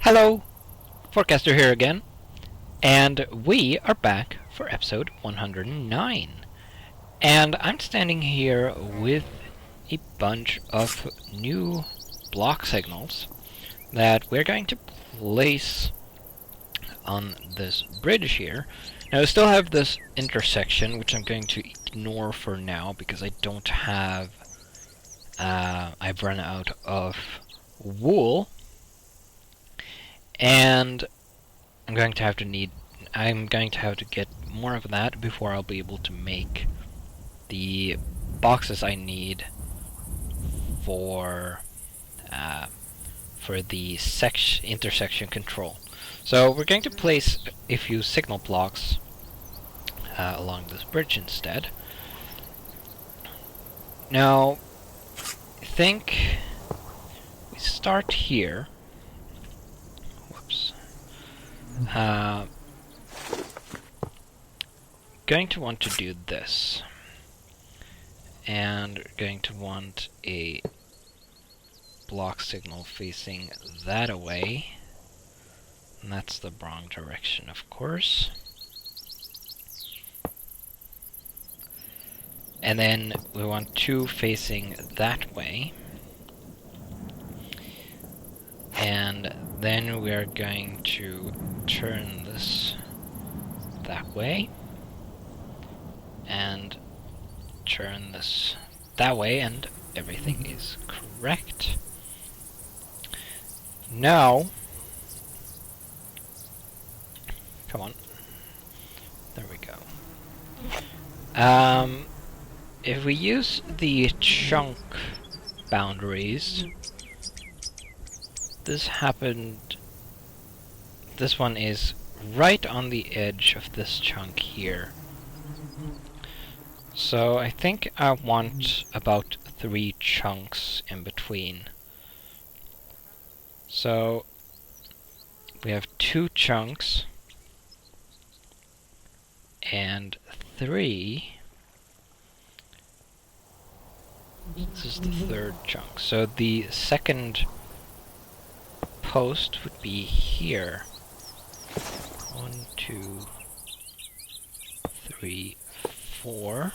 Hello, Forecaster here again, and we are back for episode 109. And I'm standing here with a bunch of new block signals that we're going to place on this bridge here. Now I still have this intersection, which I'm going to ignore for now because I don't have... I've run out of wool. And I'm going to have to get more of that before I'll be able to make the boxes I need for the intersection control. So we're going to place a few signal blocks along this bridge instead. Now, I think we start here. Going to want to do this, and going to want a block signal facing that away, and that's the wrong direction, of course. And then we want two facing that way. And then we're going to turn this that way and turn this that way, and everything is correct. Now, come on, there we go. If we use the chunk boundaries, this one is right on the edge of this chunk here. So I think I want about 3 chunks in between. So we have 2 chunks and 3. This is the 3rd chunk. So the second post would be here. 1, 2, 3, 4.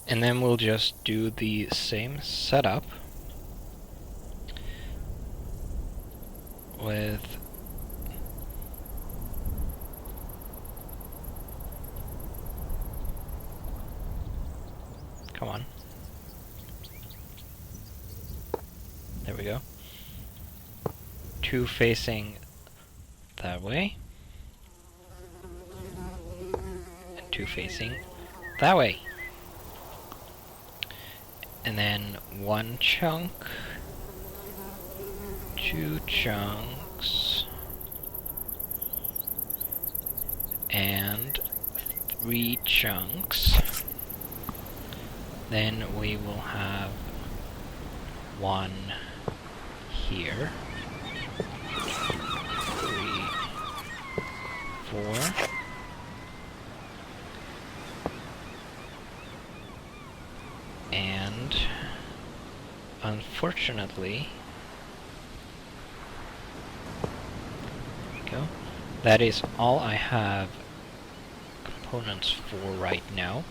And then we'll just do the same setup with come on. There we go. 2 facing that way, and 2 facing that way. And then 1 chunk, 2 chunks, and 3 chunks. Then we will have 1 here. 3, 4. And unfortunately, there we go. That is all I have components for right now.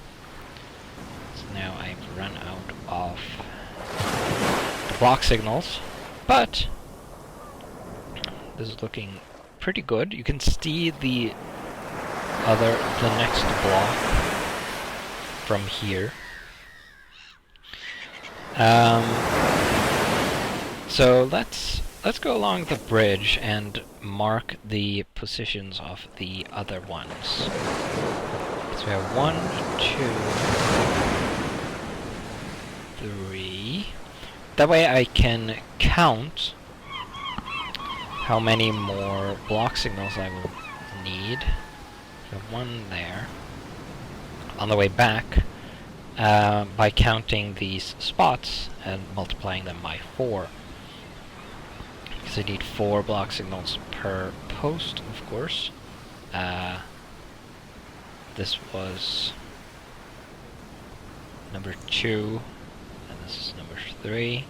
So now I've run out of the block signals, but this is looking pretty good. You can see the next block from here. So let's go along the bridge and mark the positions of the other ones. So we have 1, 2, 3. That way I can count how many more block signals I will need. So 1 there. On the way back, by counting these spots and multiplying them by 4. Because I need 4 block signals per post, of course. This was number 2, and this is number 3.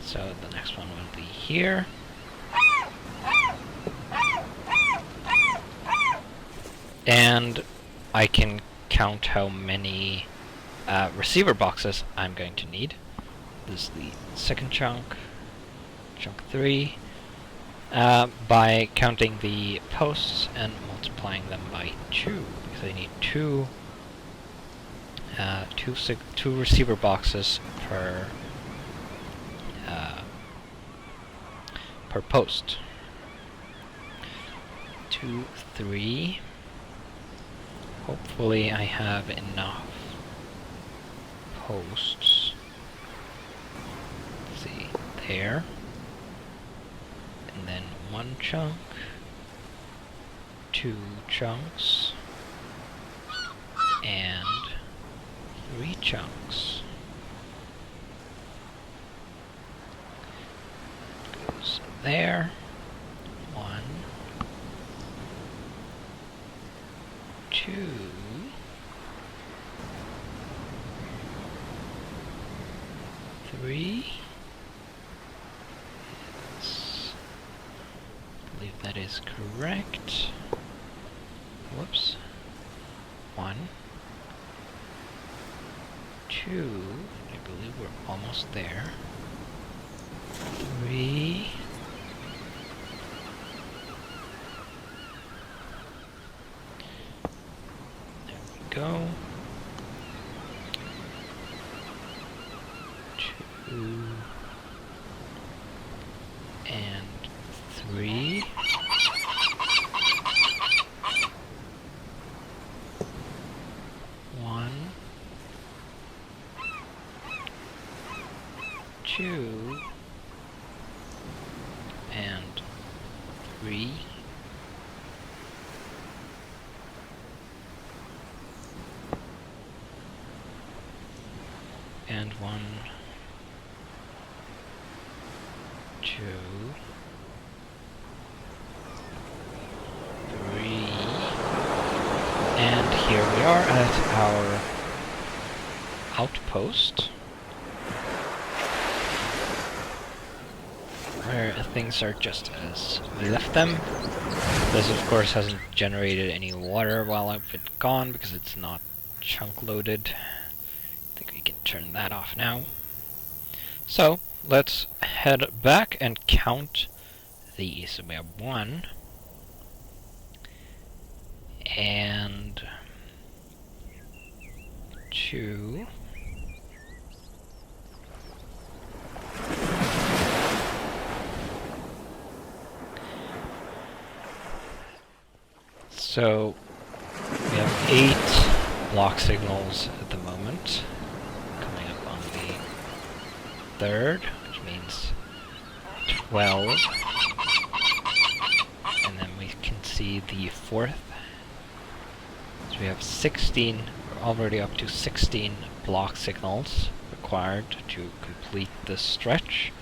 So the next one will be here. And I can count how many receiver boxes I'm going to need. This is the second chunk, chunk 3, by counting the posts and multiplying them by 2, because I need two receiver boxes per post. 2, 3. Hopefully I have enough posts. Let's see, there. And then 1 chunk, 2 chunks, and 3 chunks. Goes there. 1, 2, 3. Yes. I believe that is correct. Whoops. 1, 2. I believe we're almost there. 3. There we go. 2 and 3. 1, 2, and 3. And 1, 2, 3. And here we are at our outpost, where things are just as we left them. This of course hasn't generated any water while I've been gone because it's not chunk loaded. I think we can turn that off now. So let's head back and count these. So we have 1 and 2 . So we have 8 block signals at the moment, coming up on the 3rd, which means 12, and then we can see the 4th. So we have 16, we're already up to 16 block signals required to complete this stretch.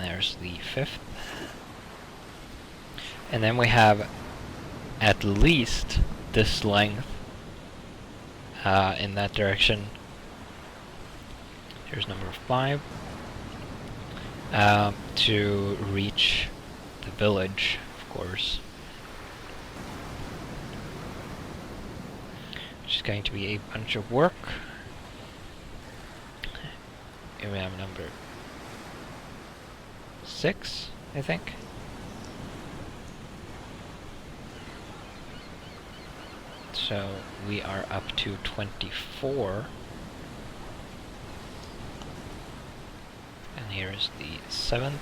There's the 5th. And then we have at least this length in that direction. Here's number 5. To reach the village, of course. Which is going to be a bunch of work. Here we have number 6, I think. So we are up to 24. And here is the 7th.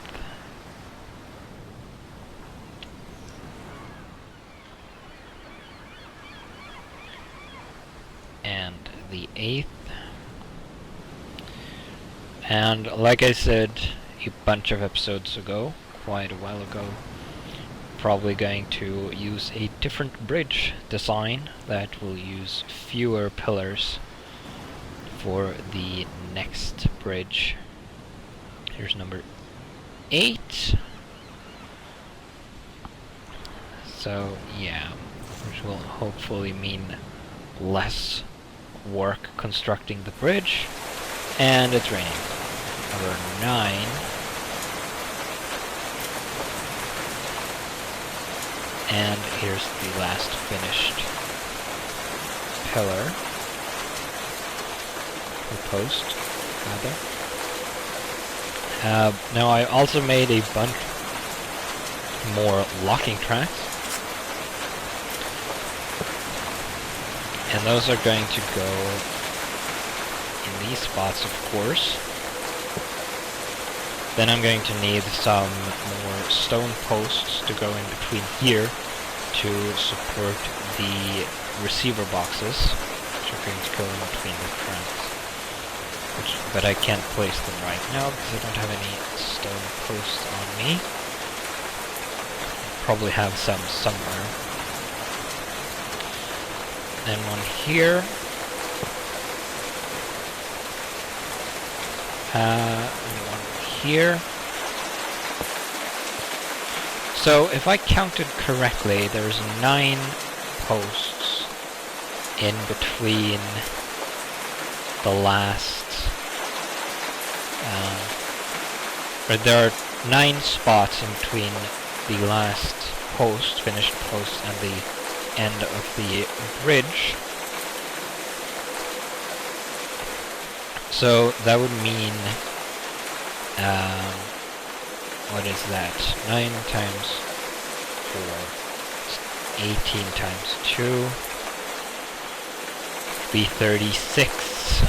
And the 8th. And like I said a bunch of episodes ago, quite a while ago, probably going to use a different bridge design that will use fewer pillars for the next bridge. Here's number 8. So yeah, which will hopefully mean less work constructing the bridge, and it's raining. Number 9. And here's the last finished pillar, or post, rather. Now I also made a bunch more locking tracks, and those are going to go in these spots, of course. Then I'm going to need some more stone posts to go in between here to support the receiver boxes, which are going to go in between the tracks. But I can't place them right now because I don't have any stone posts on me. Probably have some somewhere. Then one here. And one here. So if I counted correctly, there's 9 posts in between the last, or there are 9 spots in between the last post, finished post, and the end of the bridge. So that would mean, what is that? 9 times 4, 18 times 2, be 36.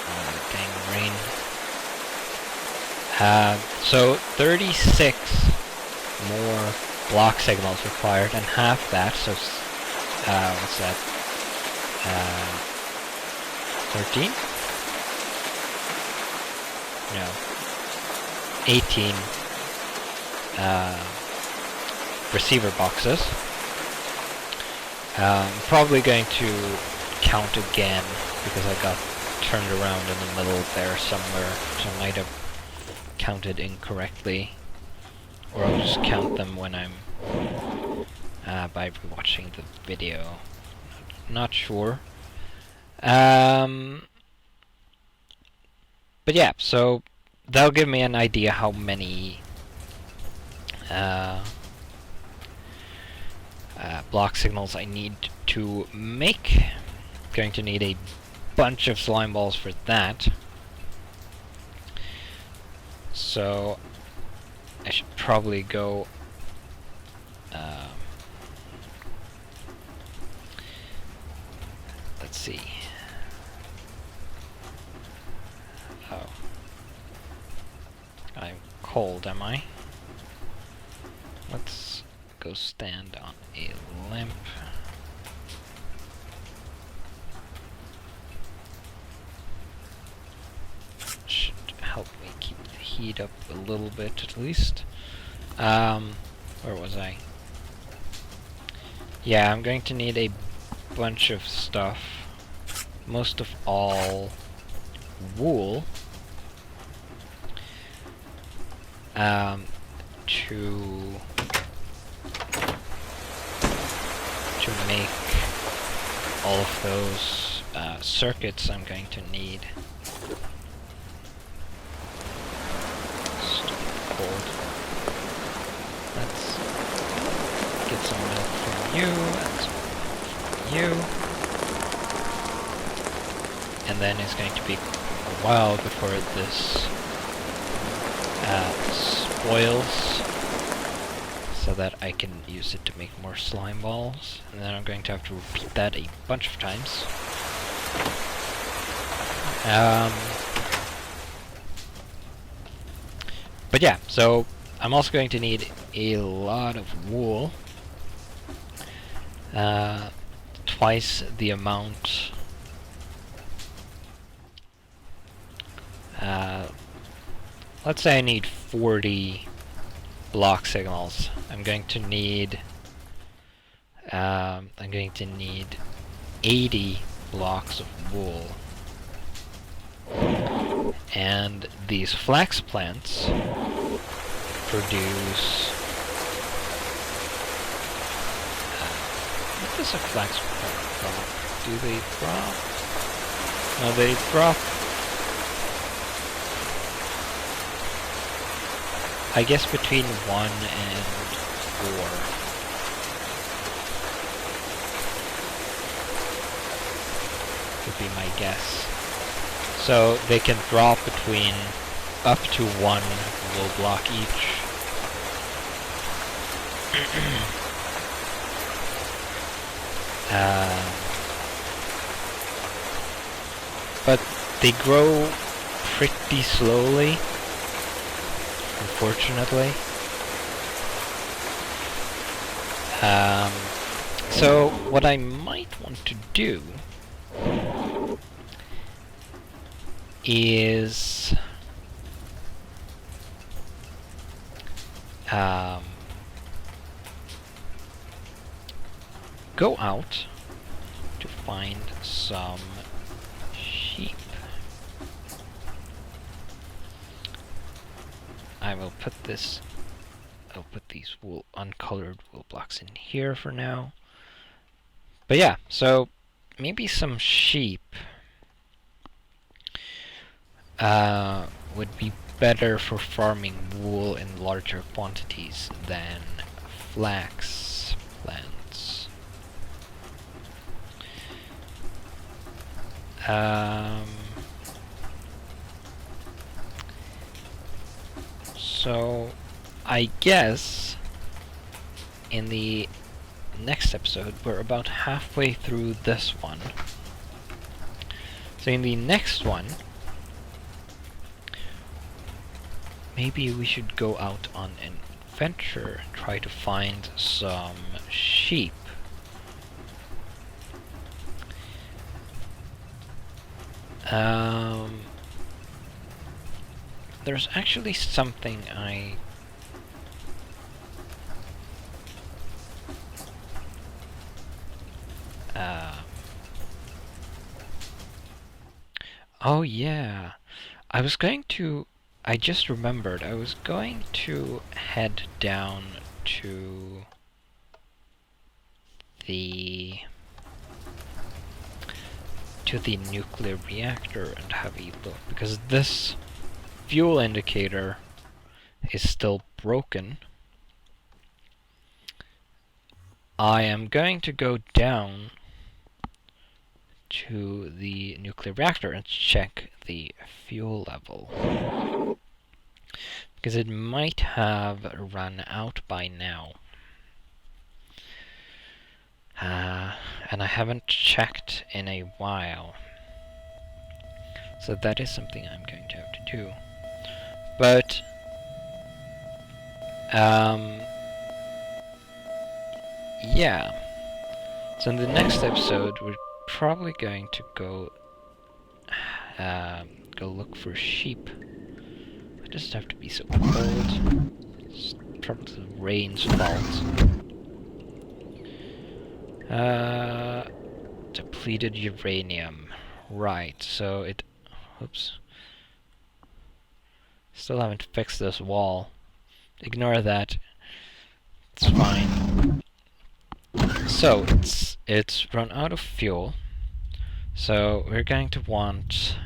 Oh, dang rain. So 36 more block signals required, and half that, so what's that? 13? No. 18 receiver boxes. I'm probably going to count again because I got turned around in the middle there somewhere, so I might have counted incorrectly, or I'll just count them when I'm by watching the video. Not sure. But yeah, so that'll give me an idea how many block signals I need to make. I'm going to need a bunch of slime balls for that. So I should probably go let's see. Oh. I'm cold, am I? Let's go stand on a lamp. Should help me keep the heat up a little bit at least. Where was I? Yeah, I'm going to need a bunch of stuff. Most of all, wool. To make all of those circuits I'm going to need. Stupid cold. Let's get some milk from you and some milk from you. And then it's going to be a while before this spoils, so that I can use it to make more slime balls. And then I'm going to have to repeat that a bunch of times. But yeah, so I'm also going to need a lot of wool. Twice the amount. Let's say I need 40 block signals. I'm going to need 80 blocks of wool. And these flax plants produce What does a flax drop? Do they drop? No, they drop. I guess between 1 and 4. Would be my guess. So they can drop between up to 1 wool block each. But they grow pretty slowly, unfortunately. So what I might want to do is go out to find some sheep. I will put this. I'll put these uncolored wool blocks in here for now. But yeah, so maybe some sheep would be better for farming wool in larger quantities than flax plants. So I guess in the next episode we're about halfway through this one. So in the next one, maybe we should go out on an adventure and try to find some sheep. There's actually something oh yeah, I just remembered, I was going to head down to the nuclear reactor and have a look, because this fuel indicator is still broken. I am going to go down to the nuclear reactor and check the fuel level, because it might have run out by now. And I haven't checked in a while. So that is something I'm going to have to do. But yeah. So in the next episode we're probably going to go look for sheep. It doesn't have to be so cold. It's probably the rain's fault. Depleted uranium. Right, so it... Oops. Still haven't fixed this wall. Ignore that. It's fine. So, it's run out of fuel. So, we're going to want...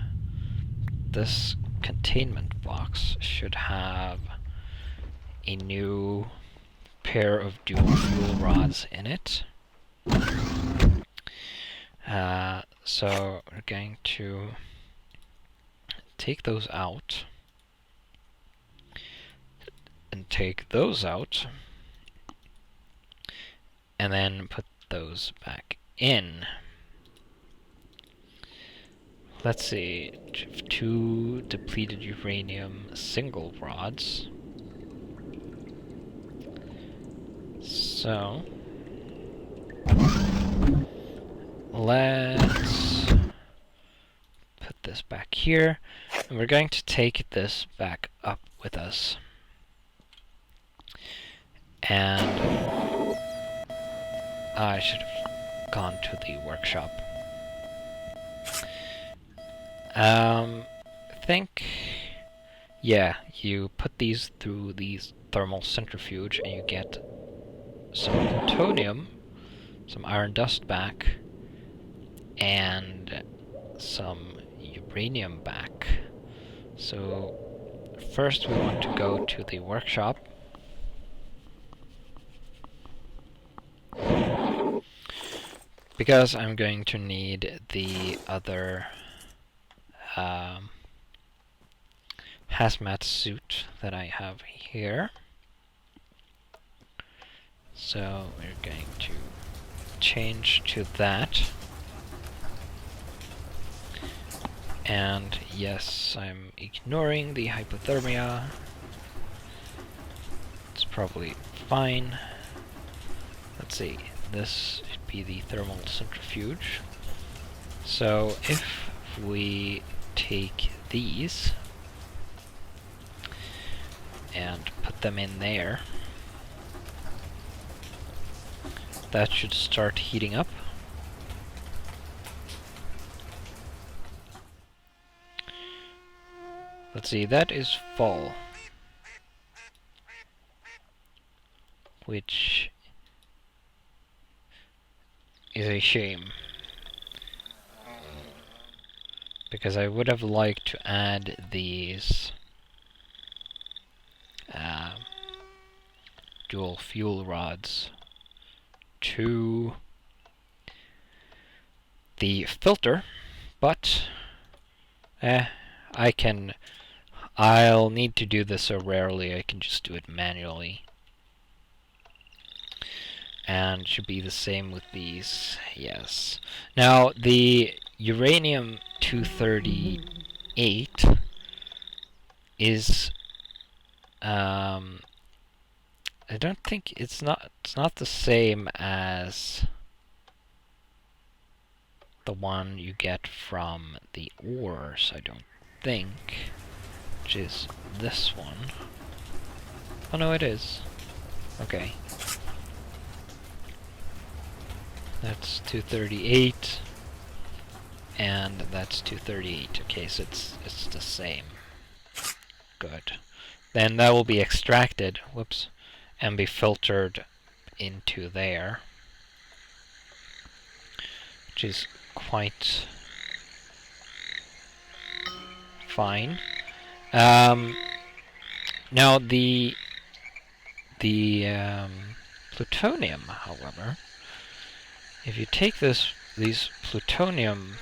This containment box should have a new pair of dual fuel rods in it. So we're going to take those out and take those out and then put those back in. Let's see, 2 depleted uranium single rods. So let's put this back here, and we're going to take this back up with us. And I should have gone to the workshop. I think, yeah, you put these through these thermal centrifuge and you get some plutonium. some iron dust back, and some uranium back. So first we want to go to the workshop. Because I'm going to need the other hazmat suit that I have here. So we're going to change to that. And yes, I'm ignoring the hypothermia. It's probably fine. Let's see, this should be the thermal centrifuge. So if we take these and put them in there, that should start heating up. Let's see, that is full, which is a shame, because I would have liked to add these dual fuel rods to the filter, but I'll need to do this so rarely I can just do it manually. And should be the same with these, yes. Now the uranium-238 is I don't think it's not the same as the one you get from the ores, I don't think, which is this one. Oh no, it is. Okay. That's 238, and that's 238. Okay, so it's the same. Good. Then that will be extracted, whoops, and be filtered into there, which is quite fine. Now the plutonium, however, if you take these plutonium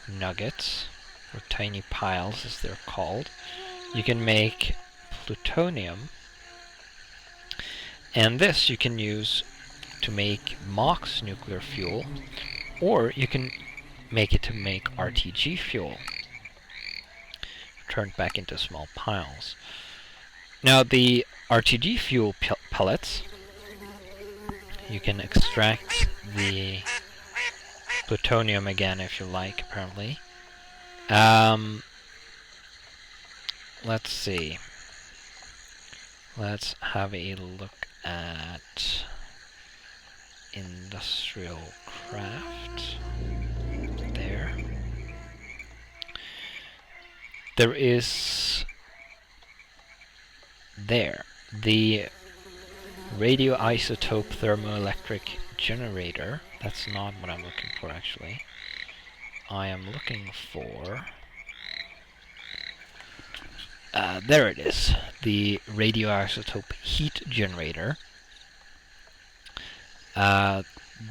nuggets, or tiny piles as they're called, you can make plutonium, and this you can use to make MOX nuclear fuel, or you can make it to make RTG fuel, turned back into small piles. Now the RTG fuel pellets, you can extract the plutonium again if you like, apparently. Let's see. Let's have a look at industrial craft. There is the radioisotope thermoelectric generator. That's not what I'm looking for, actually. I am looking for... there it is. The radioisotope heat generator.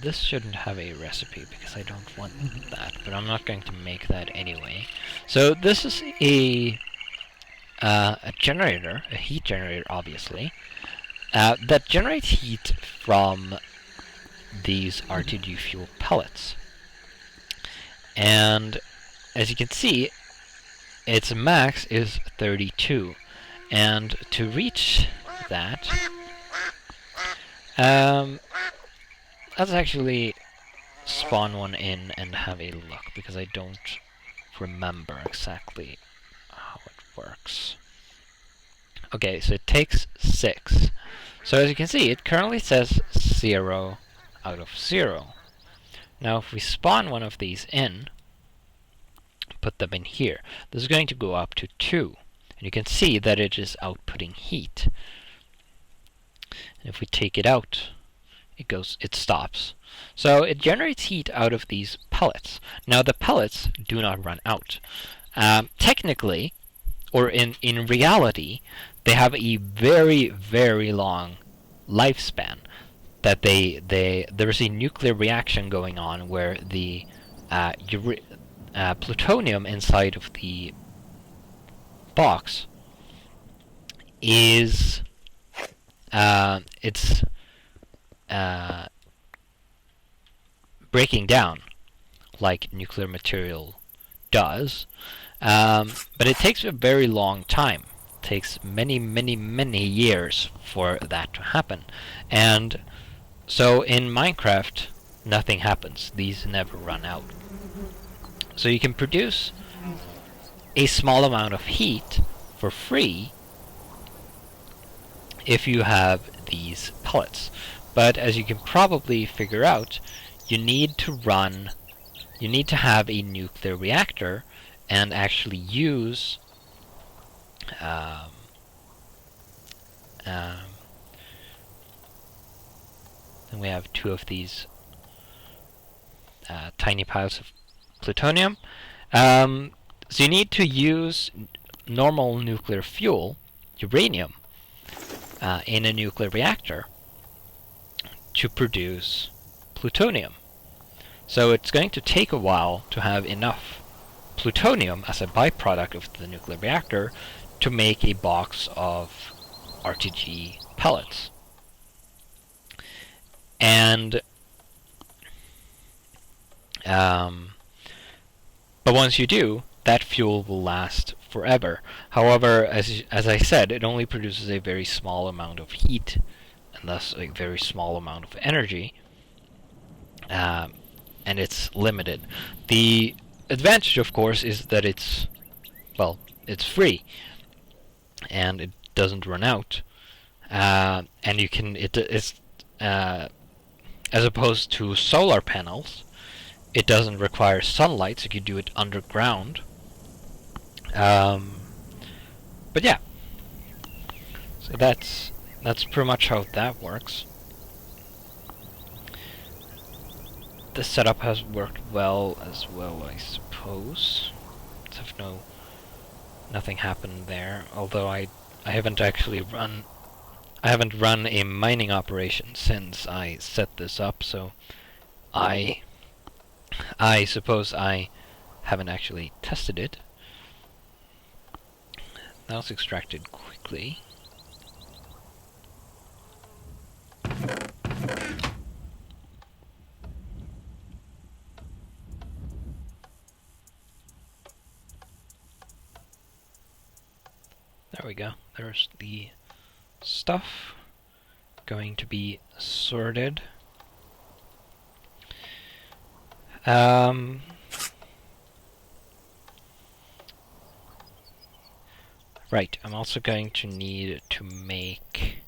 This shouldn't have a recipe because I don't want that, but I'm not going to make that anyway. So this is a generator, a heat generator, obviously, that generates heat from these RTG fuel pellets. And as you can see, its max is 32, and to reach that, let's actually spawn one in and have a look, because I don't remember exactly how it works. Okay, so it takes 6. So as you can see, it currently says 0 out of 0. Now if we spawn one of these in, put them in here, this is going to go up to 2. And you can see that it is outputting heat. And if we take it out, it stops. So it generates heat out of these pellets. Now the pellets do not run out. Technically, or in reality, they have a very, very long lifespan. That there's a nuclear reaction going on where the plutonium inside of the box is it's breaking down like nuclear material does, but it takes a very long time. It takes many, many, many years for that to happen, and so in Minecraft, nothing happens. These never run out. So you can produce a small amount of heat for free if you have these pellets. But as you can probably figure out, you need to have a nuclear reactor and actually use and we have two of these tiny piles of plutonium. So you need to use normal nuclear fuel, uranium, in a nuclear reactor to produce plutonium. So it's going to take a while to have enough plutonium as a byproduct of the nuclear reactor to make a box of RTG pellets. And but once you do, that fuel will last forever. However, as I said, it only produces a very small amount of heat, and thus a very small amount of energy, and it's limited. The advantage, of course, is that it's free, and it doesn't run out, and you can it's as opposed to solar panels. It doesn't require sunlight, so you can do it underground. But yeah, so that's pretty much how that works. The setup has worked well as well, I suppose. Nothing happened there. Although I haven't actually run a mining operation since I set this up, so I suppose I haven't actually tested it. That was extracted quickly. There we go. There's the stuff going to be sorted. Right, I'm also going to need to make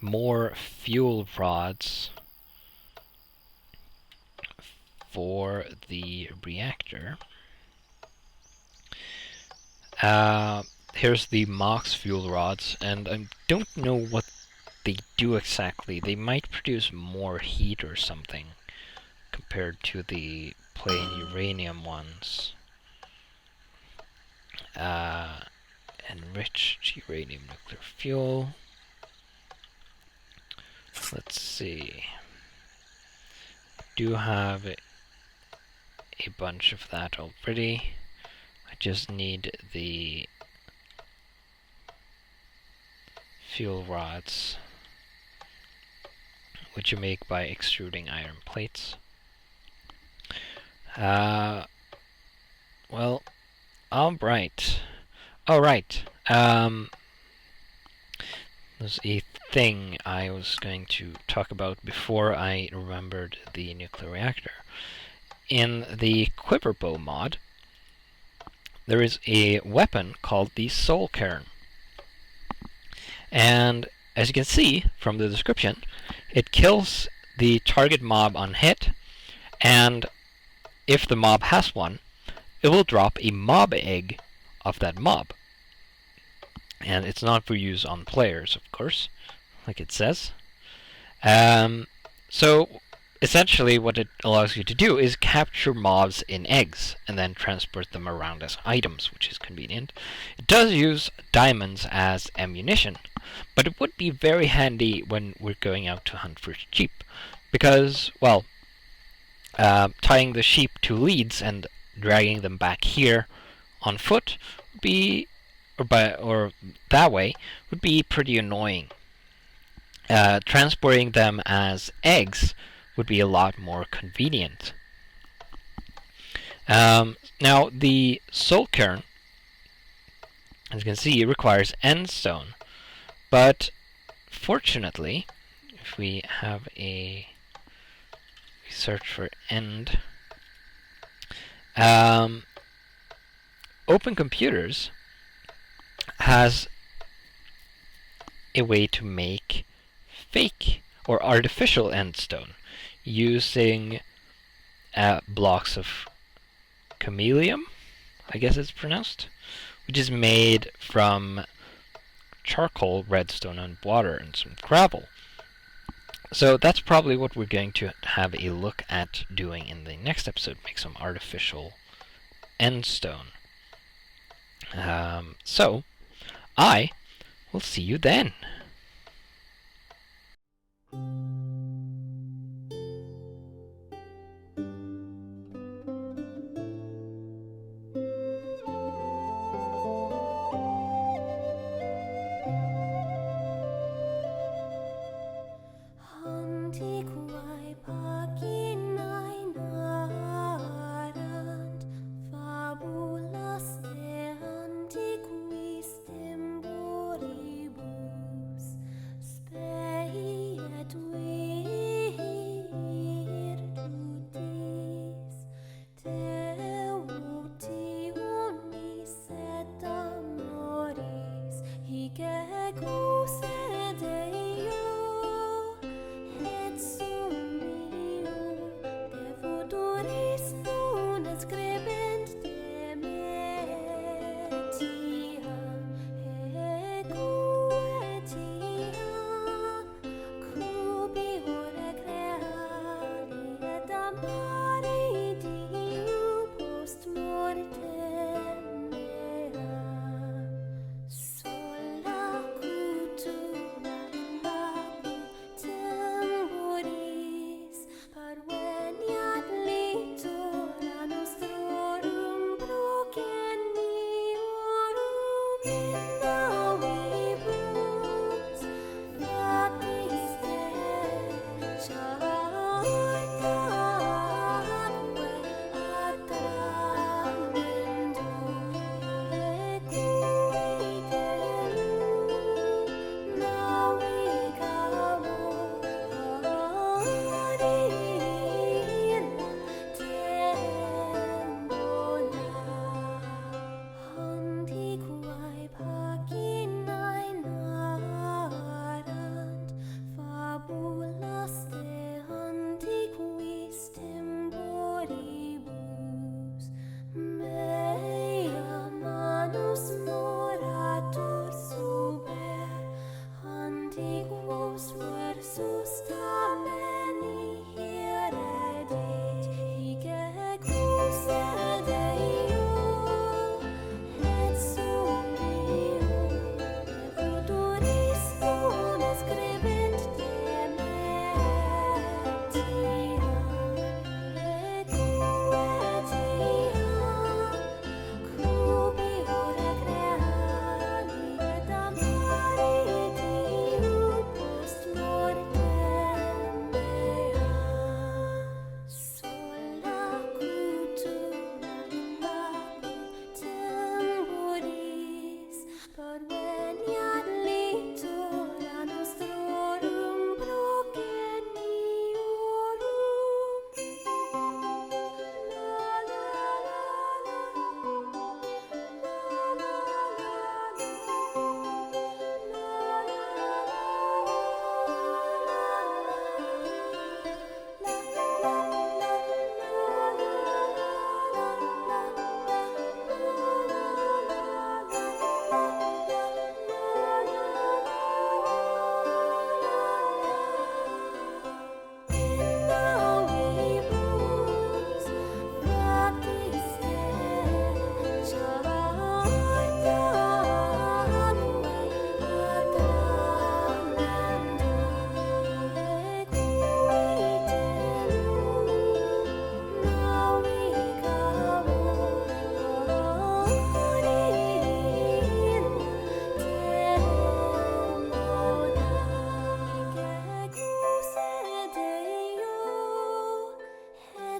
more fuel rods for the reactor. Here's the Mox fuel rods, and I don't know what they do exactly. They might produce more heat or something compared to the plain uranium ones. Enriched uranium nuclear fuel. Let's see. Do have a bunch of that already. I just need the fuel rods, which you make by extruding iron plates. Well, alright. Alright. There's a thing I was going to talk about before I remembered the nuclear reactor. In the Quiver Bow mod, there is a weapon called the Soul Cairn. And as you can see from the description, it kills the target mob on hit, and if the mob has one, it will drop a mob egg of that mob. And it's not for use on players, of course. like it says. So essentially what it allows you to do is capture mobs in eggs and then transport them around as items, which is convenient. It does use diamonds as ammunition, but it would be very handy when we're going out to hunt for sheep, because, well, tying the sheep to leads and dragging them back here on foot would be, or that way, would be pretty annoying. Transporting them as eggs would be a lot more convenient. Now, the soul cairn, as you can see, requires end stone, but fortunately, if we have a search for end, Open Computers has a way to make fake or artificial endstone using blocks of chameleon, I guess it's pronounced, which is made from charcoal, redstone, and water, and some gravel. So that's probably what we're going to have a look at doing in the next episode, make some artificial endstone. So, I will see you then.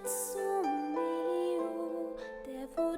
brezzo mio, devo